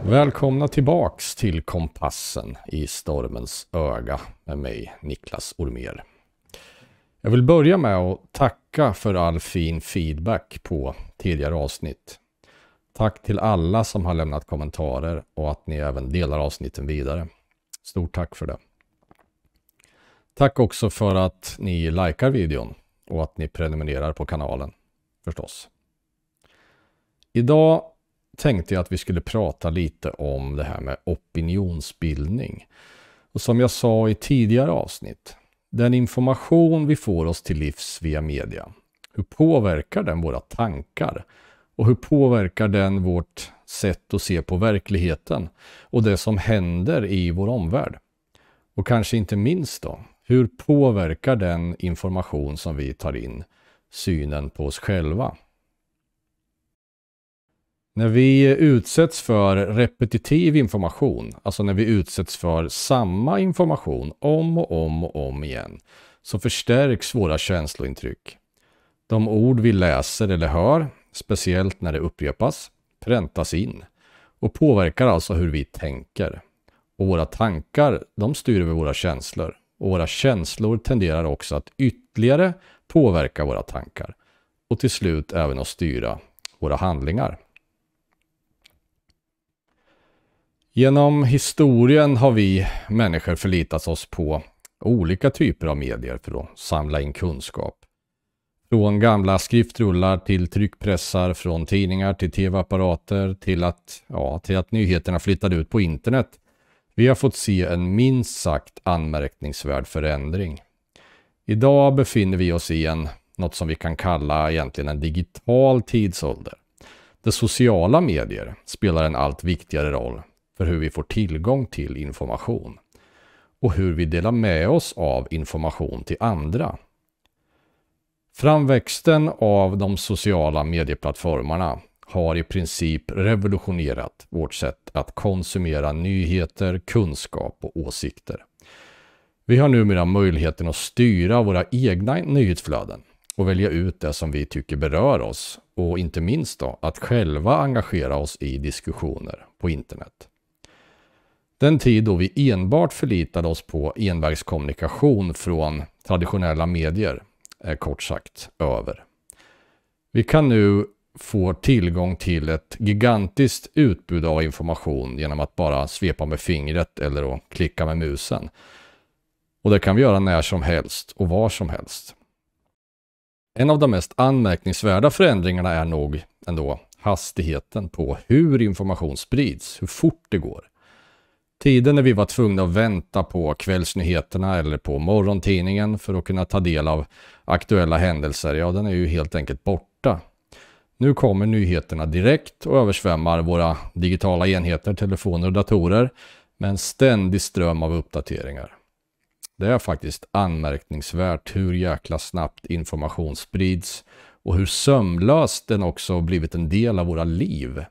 Välkomna tillbaks till Kompassen i stormens öga med mig, Niklas Ormér. Jag vill börja med att tacka för all fin feedback på tidigare avsnitt. Tack till alla som har lämnat kommentarer och att ni även delar avsnitten vidare. Stort tack för det. Tack också för att ni likar videon och att ni prenumererar på kanalen, förstås. Idag tänkte jag att vi skulle prata lite om det här med opinionsbildning. Och som jag sa i tidigare avsnitt, den information vi får oss till livs via media, hur påverkar den våra tankar? Och hur påverkar den vårt sätt att se på verkligheten och det som händer i vår omvärld? Och kanske inte minst då, hur påverkar den information som vi tar in synen på oss själva? När vi utsätts för repetitiv information, alltså när vi utsätts för samma information om och om igen, så förstärks våra känslointryck. De ord vi läser eller hör, speciellt när det upprepas, präntas in och påverkar alltså hur vi tänker. Och våra tankar, de styr över våra känslor. Och våra känslor tenderar också att ytterligare påverka våra tankar. Och till slut även att styra våra handlingar. Genom historien har vi människor förlitat oss på olika typer av medier för att samla in kunskap. Från gamla skriftrullar till tryckpressar, från tidningar till tv-apparater till att nyheterna flyttade ut på internet. Vi har fått se en minst sagt anmärkningsvärd förändring. Idag befinner vi oss i något som vi kan kalla egentligen en digital tidsålder. De sociala medier spelar en allt viktigare roll för hur vi får tillgång till information och hur vi delar med oss av information till andra. Framväxten av de sociala medieplattformarna har i princip revolutionerat vårt sätt att konsumera nyheter, kunskap och åsikter. Vi har numera möjligheten att styra våra egna nyhetsflöden och välja ut det som vi tycker berör oss och inte minst då att själva engagera oss i diskussioner på internet. Den tid då vi enbart förlitade oss på envägskommunikation från traditionella medier är kort sagt över. Vi kan nu få tillgång till ett gigantiskt utbud av information genom att bara svepa med fingret eller att klicka med musen. Och det kan vi göra när som helst och var som helst. En av de mest anmärkningsvärda förändringarna är nog ändå hastigheten på hur information sprids, hur fort det går. Tiden när vi var tvungna att vänta på kvällsnyheterna eller på morgontidningen för att kunna ta del av aktuella händelser, den är ju helt enkelt borta. Nu kommer nyheterna direkt och översvämmar våra digitala enheter, telefoner och datorer med en ständig ström av uppdateringar. Det är faktiskt anmärkningsvärt hur jäkla snabbt information sprids och hur sömlöst den också blivit en del av våra liv.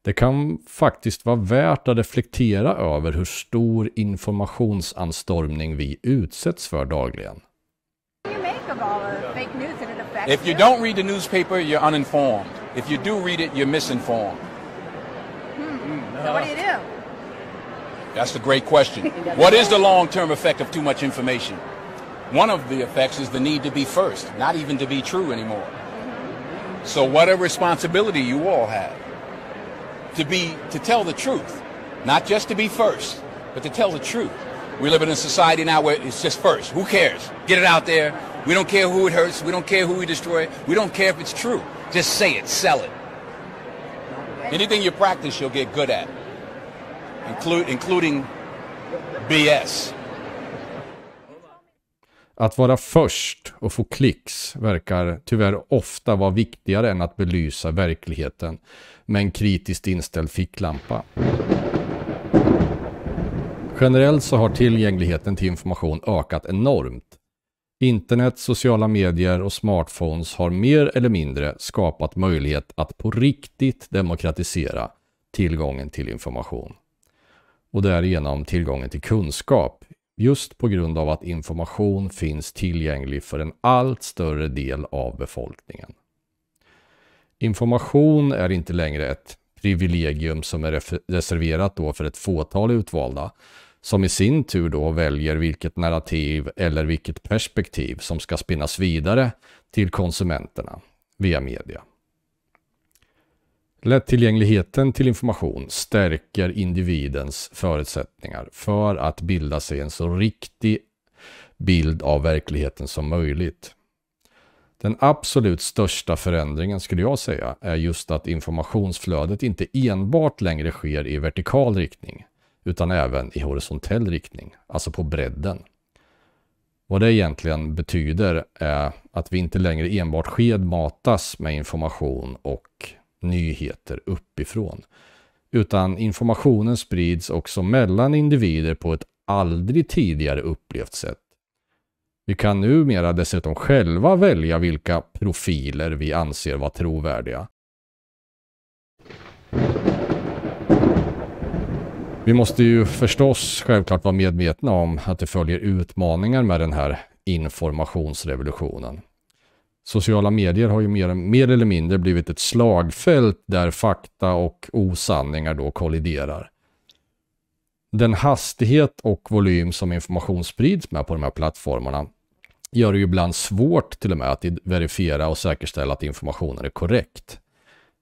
Det kan faktiskt vara värt att reflektera över hur stor informationsanstormning vi utsätts för dagligen. If you don't read the newspaper, you're uninformed. If you do read it, you're misinformed. So what do you do? That's a great question. What is the long-term effect of too much information? One of the effects is the need to be first, not even to be true anymore. So what a responsibility you all have. To tell the truth, not just to be first, but to tell the truth. We live in a society now where it's just first. Who cares? Get it out there. We don't care who it hurts. We don't care who we destroy. We don't care if it's true. Just say it. Sell it. Anything you practice, you'll get good at. Including BS. Att vara först och få klicks verkar tyvärr ofta vara viktigare än att belysa verkligheten med en kritiskt inställd ficklampa. Generellt så har tillgängligheten till information ökat enormt. Internet, sociala medier och smartphones har mer eller mindre skapat möjlighet att på riktigt demokratisera tillgången till information och därigenom tillgången till kunskap, just på grund av att information finns tillgänglig för en allt större del av befolkningen. Information är inte längre ett privilegium som är reserverat då för ett fåtal utvalda, som i sin tur då väljer vilket narrativ eller vilket perspektiv som ska spinnas vidare till konsumenterna via media. Lättillgängligheten till information stärker individens förutsättningar för att bilda sig en så riktig bild av verkligheten som möjligt. Den absolut största förändringen skulle jag säga är just att informationsflödet inte enbart längre sker i vertikal riktning utan även i horisontell riktning, alltså på bredden. Vad det egentligen betyder är att vi inte längre enbart skedmatas med information och nyheter uppifrån, utan informationen sprids också mellan individer på ett aldrig tidigare upplevt sätt. Vi kan numera dessutom själva välja vilka profiler vi anser vara trovärdiga. Vi måste ju förstås självklart vara medvetna om att det följer utmaningar med den här informationsrevolutionen. Sociala medier har ju mer eller mindre blivit ett slagfält där fakta och osanningar då kolliderar. Den hastighet och volym som information sprids med på de här plattformarna gör det ju ibland svårt till och med att verifiera och säkerställa att informationen är korrekt.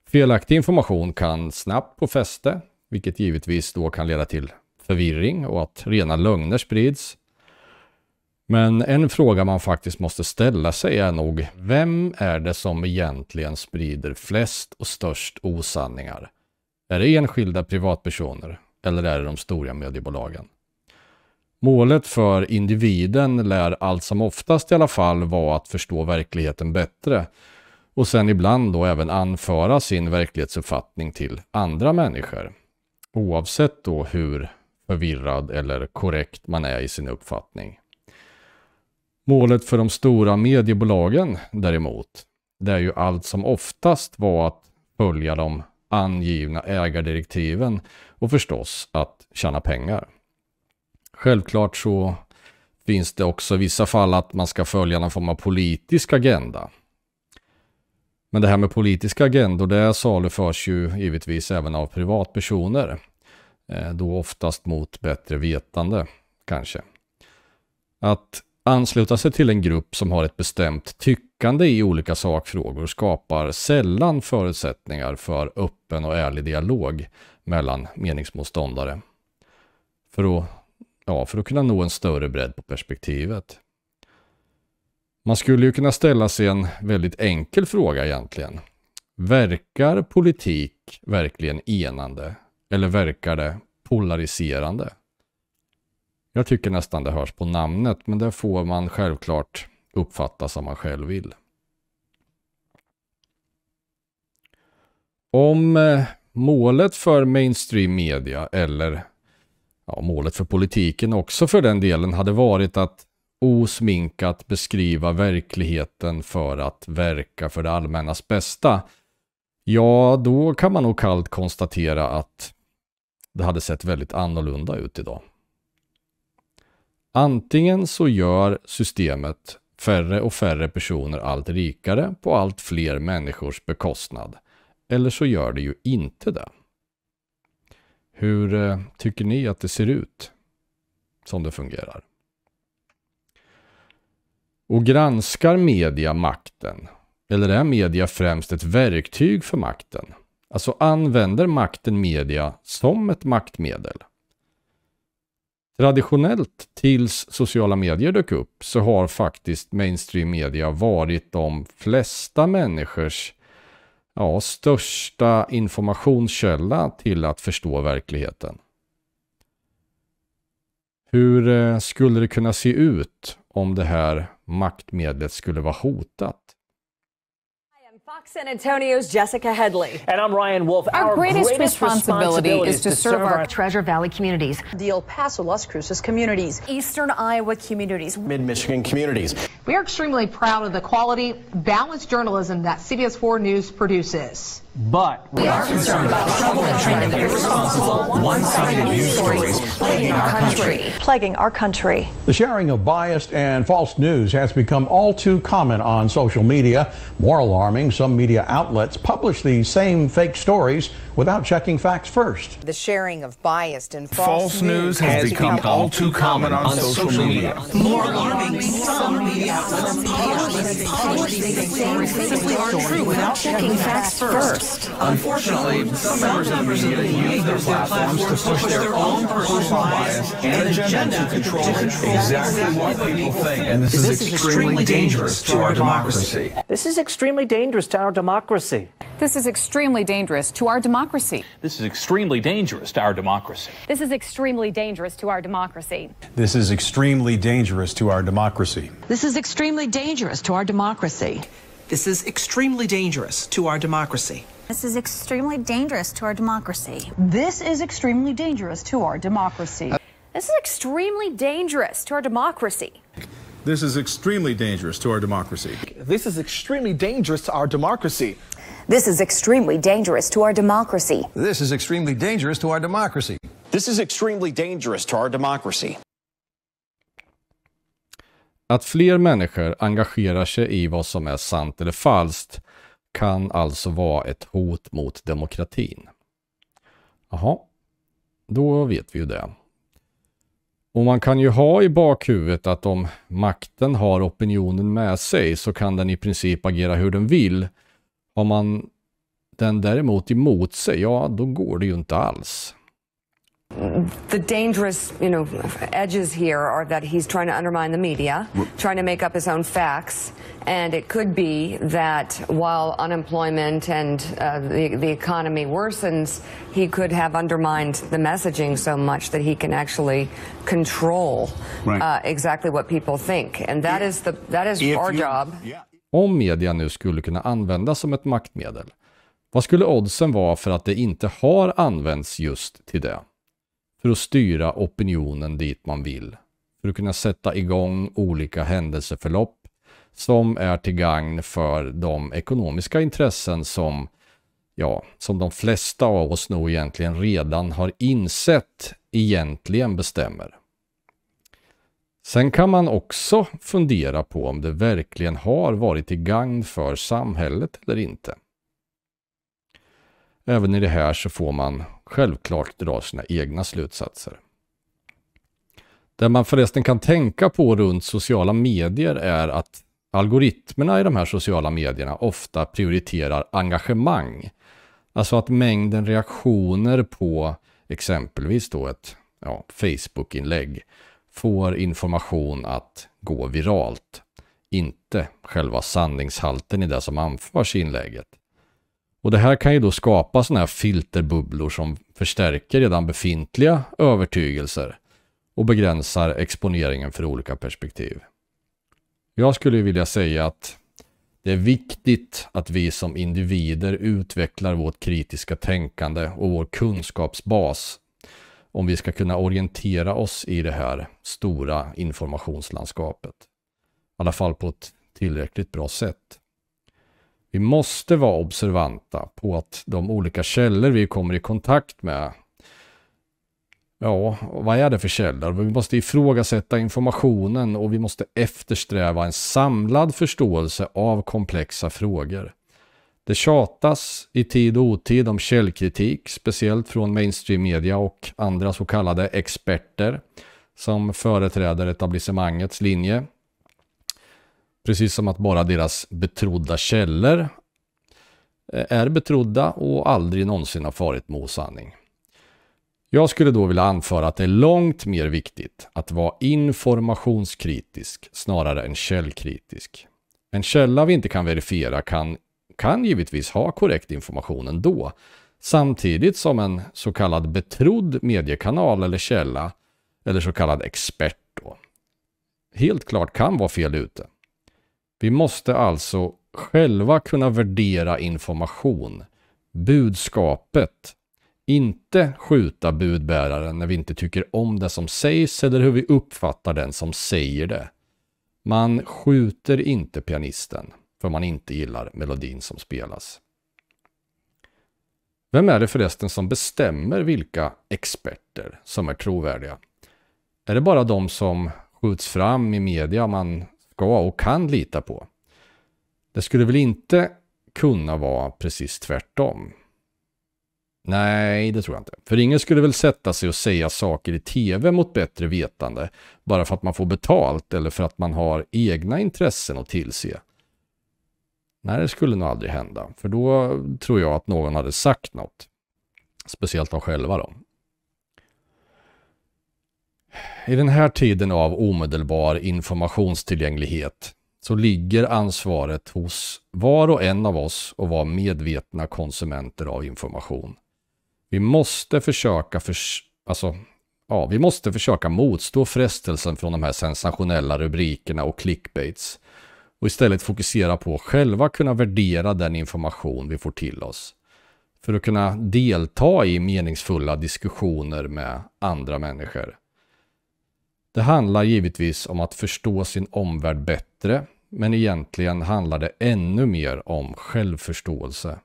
Felaktig information kan snabbt få fäste, vilket givetvis då kan leda till förvirring och att rena lögner sprids. Men en fråga man faktiskt måste ställa sig är nog, vem är det som egentligen sprider flest och störst osanningar? Är det enskilda privatpersoner eller är det de stora mediebolagen? Målet för individen lär allt som oftast i alla fall vara att förstå verkligheten bättre och sen ibland då även anföra sin verklighetsuppfattning till andra människor, oavsett då hur förvirrad eller korrekt man är i sin uppfattning. Målet för de stora mediebolagen däremot, det är ju allt som oftast var att följa de angivna ägardirektiven och förstås att tjäna pengar. Självklart så finns det också i vissa fall att man ska följa någon form av politisk agenda. Men det här med politiska agendor, det saluförs ju givetvis även av privatpersoner. Då oftast mot bättre vetande kanske. Att ansluta sig till en grupp som har ett bestämt tyckande i olika sakfrågor skapar sällan förutsättningar för öppen och ärlig dialog mellan meningsmotståndare. För att kunna nå en större bredd på perspektivet. Man skulle ju kunna ställa sig en väldigt enkel fråga egentligen. Verkar politik verkligen enande eller verkar det polariserande? Jag tycker nästan det hörs på namnet, men det får man självklart uppfatta som man själv vill. Om målet för mainstream media eller målet för politiken också för den delen hade varit att osminkat beskriva verkligheten för att verka för det allmännas bästa, ja då kan man nog kallt konstatera att det hade sett väldigt annorlunda ut idag. Antingen så gör systemet färre och färre personer allt rikare på allt fler människors bekostnad, eller så gör det ju inte det. Hur tycker ni att det ser ut som det fungerar? Och granskar media makten? Eller är media främst ett verktyg för makten? Alltså använder makten media som ett maktmedel? Traditionellt tills sociala medier dök upp så har faktiskt mainstream media varit de flesta människors största informationskälla till att förstå verkligheten. Hur skulle det kunna se ut om det här maktmedlet skulle vara hotat? Fox San Antonio's Jessica Headley. And I'm Ryan Wolf. Our greatest responsibility is to serve our Treasure Valley communities, the El Paso, Las Cruces communities, Eastern Iowa communities, Mid-Michigan communities. We are extremely proud of the quality, balanced journalism that CBS 4 News produces. But we are concerned about troubling and irresponsible, one-sided news stories Plaguing our country. The sharing of biased and false news has become all too common on social media. More alarming, some media outlets publish these same fake stories without checking facts first. The sharing of biased and false news has become all too common on social media. More alarming, some media outlets publish these same fake stories without checking facts first. Unfortunately, some members of the media use their platforms to push their own personal bias and agenda to control exactly what people think. And this is extremely dangerous to our democracy. this is extremely dangerous to our democracy. This is extremely dangerous to our democracy. This is extremely dangerous to our democracy. This is extremely dangerous to our democracy. This is extremely dangerous to our democracy. This is extremely dangerous to our democracy. This is extremely dangerous to our democracy. This is extremely dangerous to our democracy. This is extremely dangerous to our democracy. This is extremely dangerous to our democracy. This is extremely dangerous to our democracy. This is extremely dangerous to our democracy. This is extremely dangerous to our democracy. This is extremely dangerous to our democracy. This is extremely dangerous to our democracy. Att fler människor engagerar sig i vad som är sant eller falskt kan alltså vara ett hot mot demokratin. Jaha, då vet vi ju det. Och man kan ju ha i bakhuvudet att om makten har opinionen med sig så kan den i princip agera hur den vill. Har man den däremot emot sig, ja då går det ju inte alls. The dangerous, edges here are that he's trying to undermine the media, trying to make up his own facts, and it could be that while unemployment and the economy worsens, he could have undermined the messaging so much that he can actually control exactly what people think, and that is our job. Om media nu skulle kunna användas som ett maktmedel, vad skulle oddsen vara för att det inte har använts just till det? För att styra opinionen dit man vill. För att kunna sätta igång olika händelseförlopp som är till gagn för de ekonomiska intressen som de flesta av oss nog egentligen redan har insett egentligen bestämmer. Sen kan man också fundera på om det verkligen har varit till gagn för samhället eller inte. Även i det här så får man självklart dra sina egna slutsatser. Det man förresten kan tänka på runt sociala medier är att algoritmerna i de här sociala medierna ofta prioriterar engagemang. Alltså att mängden reaktioner på exempelvis då ett Facebook-inlägg får information att gå viralt. Inte själva sanningshalten i det som anförs i inlägget. Och det här kan ju då skapa såna här filterbubblor som förstärker redan befintliga övertygelser och begränsar exponeringen för olika perspektiv. Jag skulle vilja säga att det är viktigt att vi som individer utvecklar vårt kritiska tänkande och vår kunskapsbas om vi ska kunna orientera oss i det här stora informationslandskapet. I alla fall på ett tillräckligt bra sätt. Vi måste vara observanta på att de olika källor vi kommer i kontakt med, vad är det för källor? Vi måste ifrågasätta informationen och vi måste eftersträva en samlad förståelse av komplexa frågor. Det tjatas i tid och otid om källkritik, speciellt från mainstream media och andra så kallade experter som företräder etablissemangets linje. Precis som att bara deras betrodda källor är betrodda och aldrig någonsin har farit med osanning. Jag skulle då vilja anföra att det är långt mer viktigt att vara informationskritisk snarare än källkritisk. En källa vi inte kan verifiera kan givetvis ha korrekt information ändå, samtidigt som en så kallad betrodd mediekanal eller källa eller så kallad expert då helt klart kan vara fel ute. Vi måste alltså själva kunna värdera information, budskapet, inte skjuta budbäraren när vi inte tycker om det som sägs eller hur vi uppfattar den som säger det. Man skjuter inte pianisten för man inte gillar melodin som spelas. Vem är det förresten som bestämmer vilka experter som är trovärdiga? Är det bara de som skjuts fram i media man ska och kan lita på? Det skulle väl inte kunna vara precis tvärtom? Nej, det tror jag inte. För ingen skulle väl sätta sig och säga saker i tv mot bättre vetande bara för att man får betalt eller för att man har egna intressen att tillse. Nej, det skulle nog aldrig hända. För då tror jag att någon hade sagt något. Speciellt de själva då. I den här tiden av omedelbar informationstillgänglighet så ligger ansvaret hos var och en av oss att vara medvetna konsumenter av information. Vi måste försöka motstå frestelsen från de här sensationella rubrikerna och clickbaits och istället fokusera på att själva kunna värdera den information vi får till oss för att kunna delta i meningsfulla diskussioner med andra människor. Det handlar givetvis om att förstå sin omvärld bättre, men egentligen handlar det ännu mer om självförståelse.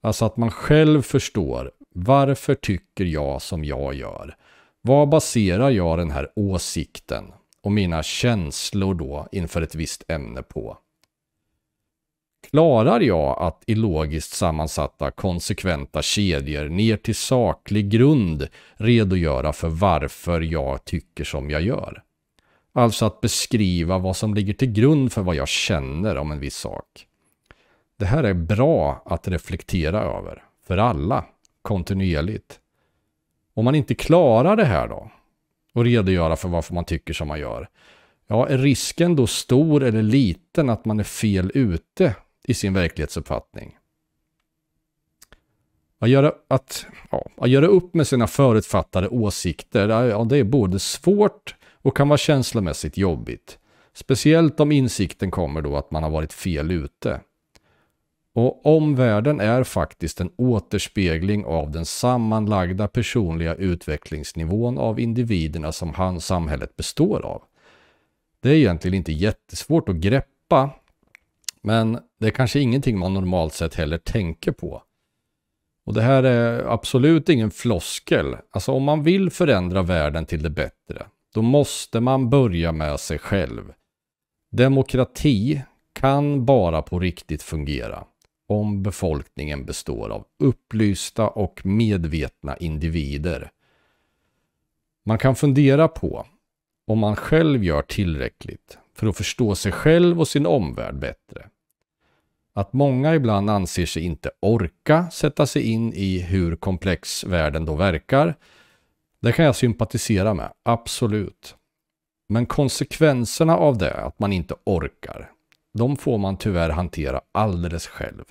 Alltså att man själv förstår, varför tycker jag som jag gör? Vad baserar jag den här åsikten och mina känslor då inför ett visst ämne på? Klarar jag att i logiskt sammansatta konsekventa kedjor ner till saklig grund redogöra för varför jag tycker som jag gör? Alltså att beskriva vad som ligger till grund för vad jag känner om en viss sak. Det här är bra att reflektera över, för alla, kontinuerligt. Om man inte klarar det här då, och redogöra för varför man tycker som man gör, ja, är risken då stor eller liten att man är fel ute i sin verklighetsuppfattning? Att göra upp med sina förutfattade åsikter, ja, det är både svårt och kan vara känslomässigt jobbigt. Speciellt om insikten kommer då att man har varit fel ute. Och omvärlden är faktiskt en återspegling av den sammanlagda personliga utvecklingsnivån av individerna som samhället består av. Det är egentligen inte jättesvårt att greppa, men det är kanske ingenting man normalt sett heller tänker på. Och det här är absolut ingen floskel. Alltså om man vill förändra världen till det bättre, då måste man börja med sig själv. Demokrati kan bara på riktigt fungera om befolkningen består av upplysta och medvetna individer. Man kan fundera på om man själv gör tillräckligt för att förstå sig själv och sin omvärld bättre. Att många ibland anser sig inte orka sätta sig in i hur komplex världen då verkar, det kan jag sympatisera med, absolut. Men konsekvenserna av det, att man inte orkar, de får man tyvärr hantera alldeles själv.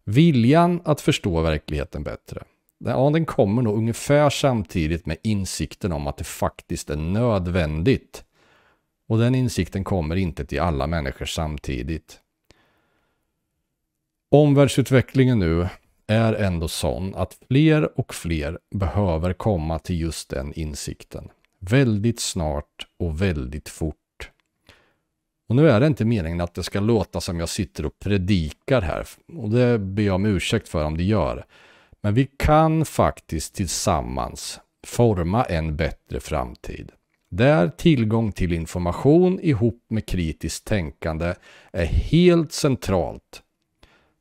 Viljan att förstå verkligheten bättre, ja, den kommer nog ungefär samtidigt med insikten om att det faktiskt är nödvändigt. Och den insikten kommer inte till alla människor samtidigt. Omvärldsutvecklingen nu är ändå sån att fler och fler behöver komma till just den insikten. Väldigt snart och väldigt fort. Och nu är det inte meningen att det ska låta som jag sitter och predikar här. Och det ber jag om ursäkt för om det gör. Men vi kan faktiskt tillsammans forma en bättre framtid. Där tillgång till information ihop med kritiskt tänkande är helt centralt.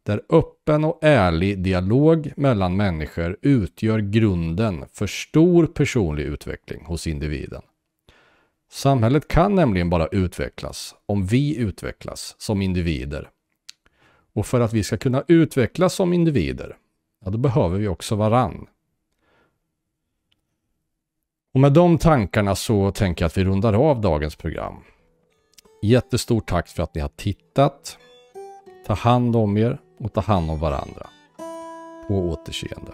Där öppen och ärlig dialog mellan människor utgör grunden för stor personlig utveckling hos individen. Samhället kan nämligen bara utvecklas om vi utvecklas som individer. Och för att vi ska kunna utvecklas som individer, ja, då behöver vi också varann. Och med de tankarna så tänker jag att vi rundar av dagens program. Jättestort tack för att ni har tittat. Ta hand om er och ta hand om varandra. På återseende.